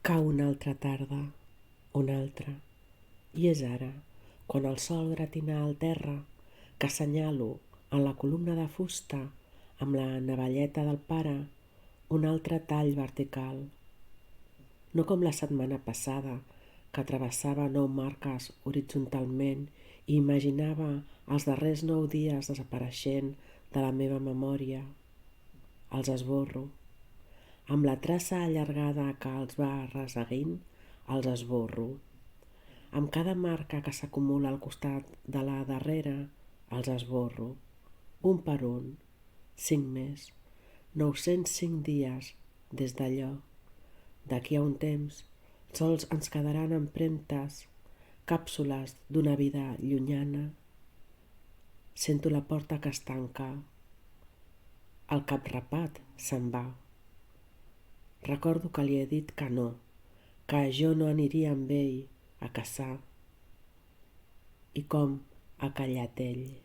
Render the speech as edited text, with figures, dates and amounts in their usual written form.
Cau una altra tarda, una altra, i és ara, quan el sol gratina el terra, que assenyalo en la columna de fusta amb la navalleta del pare un altre tall vertical. No com la setmana passada, que travessava 9 marques horitzontalment i imaginava els darrers 9 dies desapareixent de la meva memòria. Els esborro. Amb la traça allargada que els va resseguint, els esborro. Amb cada marca que s'acumula al costat de la darrera, els esborro. Un per un. 5 més. 905 dies des d'allò. D'aquí a un temps, sols ens quedaran empremtes, càpsules d'una vida llunyana. Sento la porta que es tanca. El cap rapat se'n va. Recordo que li he dit que no, que jo no aniria amb ell a caçar. I com ha callat ell.